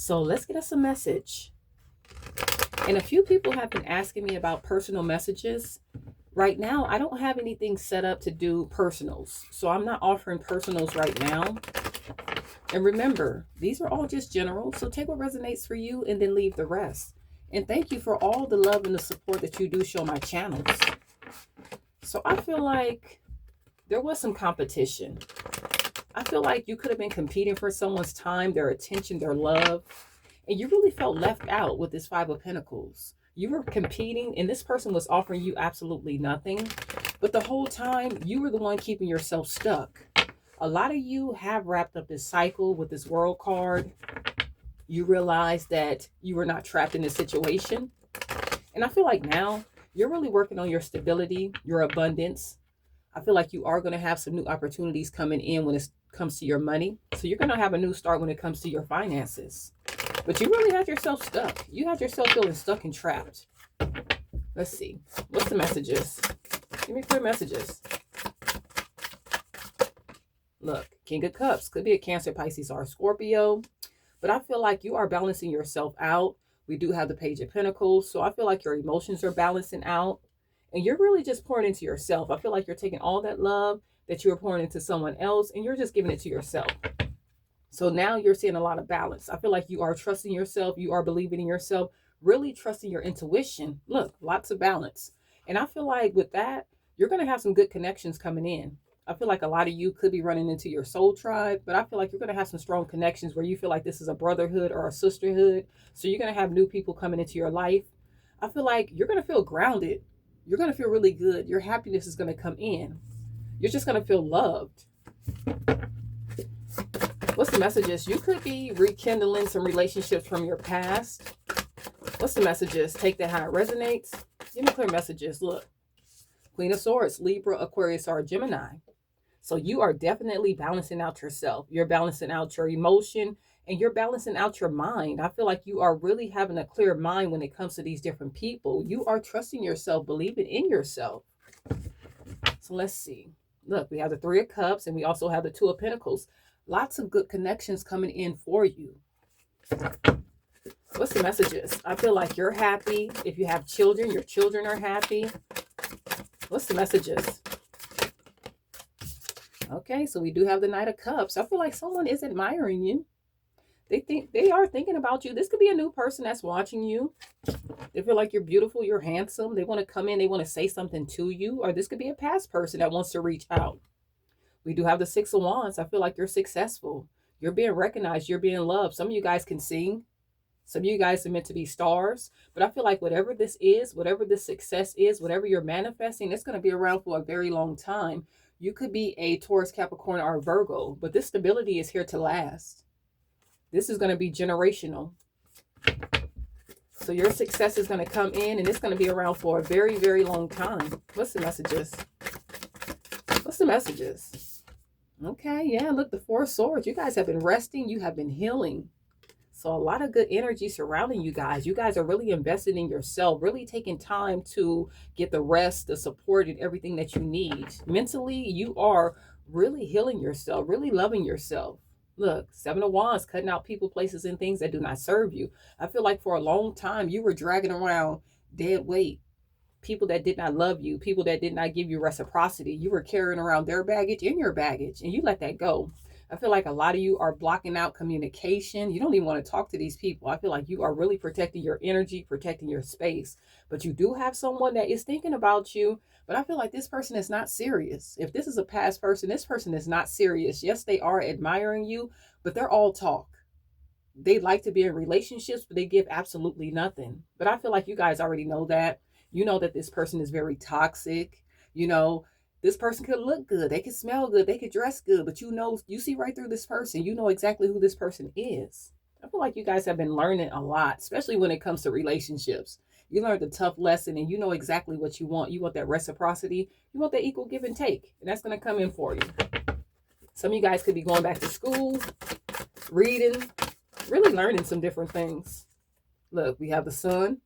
So let's get us a message. And a few people have been asking me about personal messages. Right now, I don't have anything set up to do personals. So I'm not offering personals right now. And remember, these are all just general. So take what resonates for you and then leave the rest. And thank you for all the love and the support that you do show my channels. So I feel like there was some competition. I feel like you could have been competing for someone's time, their attention, their love, and you really felt left out with this Five of Pentacles. You were competing, and this person was offering you absolutely nothing. But the whole time, you were the one keeping yourself stuck. A lot of you have wrapped up this cycle with this World card. You realize that you were not trapped in this situation. And I feel like now you're really working on your stability, your abundance. I feel like you are going to have some new opportunities coming in when it comes to your money. So you're going to have a new start when it comes to your finances. But you really had yourself stuck. You had yourself feeling stuck and trapped. Let's see. What's the messages? Give me clear messages. Look, King of Cups. Could be a Cancer, Pisces, or a Scorpio. But I feel like you are balancing yourself out. We do have the Page of Pentacles. So I feel like your emotions are balancing out. And you're really just pouring into yourself. I feel like you're taking all that love that you were pouring into someone else and you're just giving it to yourself. So now you're seeing a lot of balance. I feel like you are trusting yourself. You are believing in yourself, really trusting your intuition. Look, lots of balance. And I feel like with that, you're going to have some good connections coming in. I feel like a lot of you could be running into your soul tribe, but I feel like you're going to have some strong connections where you feel like this is a brotherhood or a sisterhood. So you're going to have new people coming into your life. I feel like you're going to feel grounded. You're going to feel really good. Your happiness is going to come in. You're just going to feel loved. What's the messages? You could be rekindling some relationships from your past. What's the messages? Take that how it resonates. Give me clear messages. Look, Queen of Swords, Libra, Aquarius, or Gemini. So you are definitely balancing out yourself. You're balancing out your emotion and you're balancing out your mind. I feel like you are really having a clear mind when it comes to these different people. You are trusting yourself, believing in yourself. So let's see. Look, we have the Three of Cups and we also have the Two of Pentacles. Lots of good connections coming in for you. What's the messages? I feel like you're happy. If you have children, your children are happy. What's the messages? Okay, so we do have the Knight of Cups. I feel like someone is admiring you. They are thinking about you. This could be a new person that's watching you. They feel like you're beautiful, you're handsome. They want to come in, they want to say something to you. Or this could be a past person that wants to reach out. We do have the Six of Wands. I feel like you're successful. You're being recognized. You're being loved. Some of you guys can sing. Some of you guys are meant to be stars. But I feel like whatever this is, whatever this success is, whatever you're manifesting, it's going to be around for a very long time. You could be a Taurus, Capricorn, or a Virgo. But this stability is here to last. This is going to be generational. So your success is going to come in and it's going to be around for a very, very long time. What's the messages? What's the messages? Okay, yeah, look, the Four of Swords. You guys have been resting. You have been healing. So a lot of good energy surrounding you guys. You guys are really invested in yourself, really taking time to get the rest, the support, and everything that you need. Mentally, you are really healing yourself, really loving yourself. Look, Seven of Wands, cutting out people, places, and things that do not serve you. I feel like for a long time, you were dragging around dead weight. People that did not love you, people that did not give you reciprocity. You were carrying around their baggage and your baggage, and you let that go. I feel like a lot of you are blocking out communication. You don't even want to talk to these people. I feel like you are really protecting your energy, protecting your space. But you do have someone that is thinking about you. But I feel like this person is not serious. If this is a past person, this person is not serious. Yes, they are admiring you, but they're all talk. They like to be in relationships, but they give absolutely nothing. But I feel like you guys already know that. You know that this person is very toxic. You know, this person could look good. They could smell good. They could dress good. But you know, you see right through this person. You know exactly who this person is. I feel like you guys have been learning a lot, especially when it comes to relationships. You learned a tough lesson and you know exactly what you want. You want that reciprocity. You want that equal give and take. And that's going to come in for you. Some of you guys could be going back to school, reading, really learning some different things. Look, we have the Sun.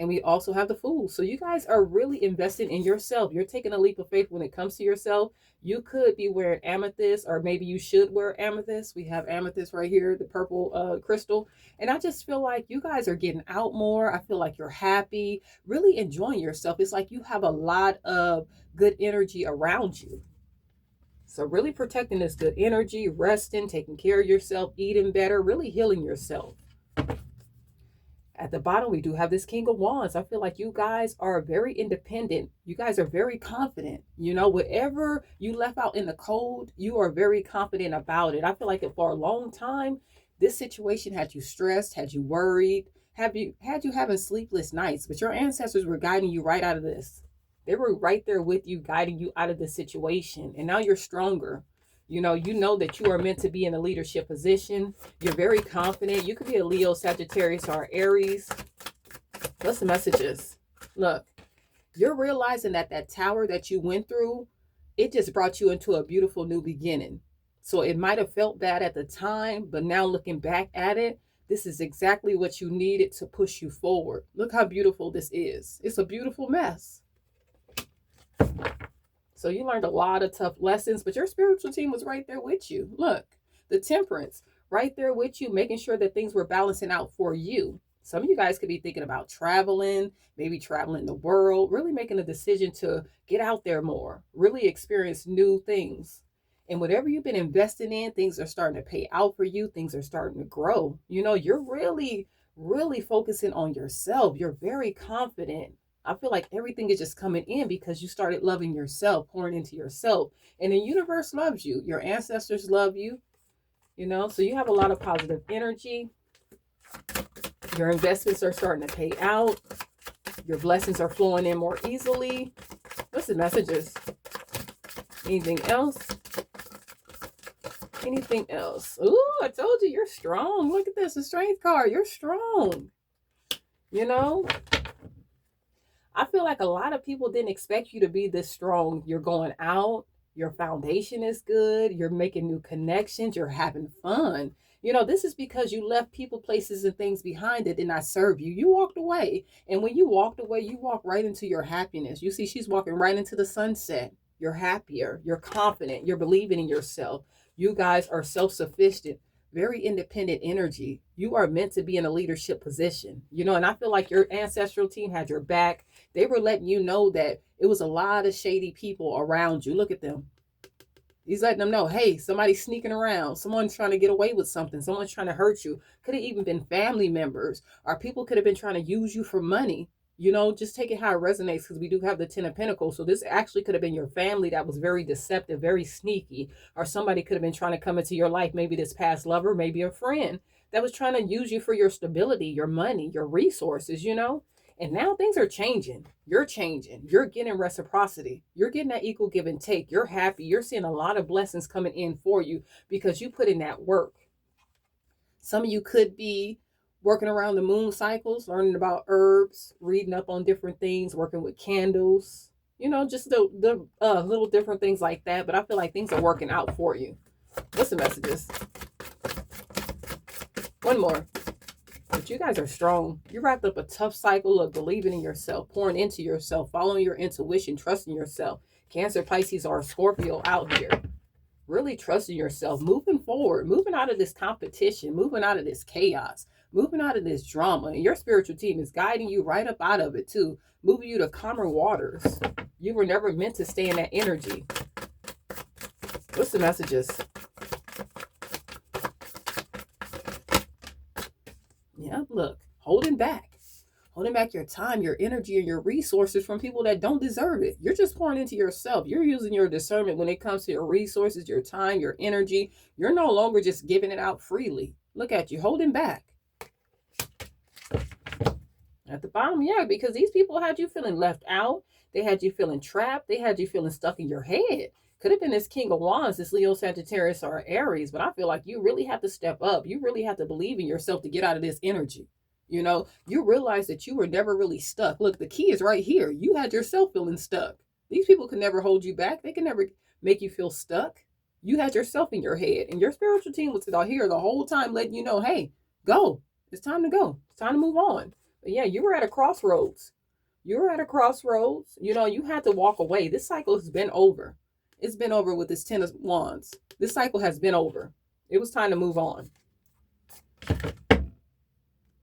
And we also have the Fool. So you guys are really investing in yourself. You're taking a leap of faith when it comes to yourself. You could be wearing amethyst, or maybe you should wear amethyst. We have amethyst right here, the purple crystal. And I just feel like you guys are getting out more. I feel like you're happy, really enjoying yourself. It's like you have a lot of good energy around you. So really protecting this good energy, resting, taking care of yourself, eating better, really healing yourself. At the bottom, we do have this King of Wands. I feel like you guys are very independent. You guys are very confident. You know, whatever you left out in the cold, you are very confident about it. I feel like for a long time, this situation had you stressed, had you worried, had you having sleepless nights, but your ancestors were guiding you right out of this. They were right there with you, guiding you out of this situation. And now you're stronger. You know that you are meant to be in a leadership position. You're very confident. You could be a Leo, Sagittarius, or Aries. What's the messages? Look, you're realizing that that tower that you went through, it just brought you into a beautiful new beginning. So it might have felt bad at the time, but now looking back at it, this is exactly what you needed to push you forward. Look how beautiful this is. It's a beautiful mess. So you learned a lot of tough lessons, but your spiritual team was right there with you. Look, the Temperance, right there with you, making sure that things were balancing out for you. Some of you guys could be thinking about traveling, maybe traveling the world, really making a decision to get out there more, really experience new things. And whatever you've been investing in, things are starting to pay out for you. Things are starting to grow. You know, you're really, really focusing on yourself. You're very confident. I feel like everything is just coming in because you started loving yourself, pouring into yourself. And the universe loves you. Your ancestors love you, you know, so you have a lot of positive energy. Your investments are starting to pay out. Your blessings are flowing in more easily. What's the messages? Anything else? Anything else? Ooh, I told you you're strong. Look at this, the Strength card. You're strong. You know? I feel like a lot of people didn't expect you to be this strong. You're going out, your foundation is good, you're making new connections, you're having fun. You know, this is because you left people, places, and things behind that did not serve you. You walked away. And when you walked away, you walked right into your happiness. You see, she's walking right into the sunset. You're happier, you're confident, you're believing in yourself. You guys are self-sufficient, very independent energy. You are meant to be in a leadership position, you know, and I feel like your ancestral team had your back. They were letting you know that it was a lot of shady people around you. Look at them. He's letting them know, hey, somebody's sneaking around. Someone's trying to get away with something. Someone's trying to hurt you. Could have even been family members, or people could have been trying to use you for money. You know, just take it how it resonates, because we do have the 10 of Pentacles. So this actually could have been your family that was very deceptive, very sneaky, or somebody could have been trying to come into your life. Maybe this past lover, maybe a friend that was trying to use you for your stability, your money, your resources, you know. And now things are changing. You're changing. You're getting reciprocity. You're getting that equal give and take. You're happy. You're seeing a lot of blessings coming in for you because you put in that work. Some of you could be working around the moon cycles, learning about herbs, reading up on different things, working with candles, you know, just the little different things like that. But I feel like things are working out for you. What's the messages? One more. But you guys are strong. You wrapped up a tough cycle of believing in yourself, pouring into yourself, following your intuition, trusting yourself. Cancer, Pisces, or Scorpio out here. Really trusting yourself, moving forward, moving out of this competition, moving out of this chaos, moving out of this drama. And your spiritual team is guiding you right up out of it too, moving you to calmer waters. You were never meant to stay in that energy. What's the messages? Yeah, look, holding back your time, your energy, and your resources from people that don't deserve it. You're just pouring into yourself. You're using your discernment when it comes to your resources, your time, your energy. You're no longer just giving it out freely. Look at you, holding back. At the bottom, yeah, because these people had you feeling left out. They had you feeling trapped. They had you feeling stuck in your head. Could have been this King of Wands, this Leo, Sagittarius, or Aries, but I feel like you really have to step up. You really have to believe in yourself to get out of this energy. You know, you realize that you were never really stuck. Look, the key is right here. You had yourself feeling stuck. These people can never hold you back. They can never make you feel stuck. You had yourself in your head, and your spiritual team was out here the whole time letting you know, hey, go. It's time to go. It's time to move on. But yeah, you were at a crossroads. You were at a crossroads. You know, you had to walk away. This cycle has been over. It's been over with this Ten of Wands. This cycle has been over. It was time to move on.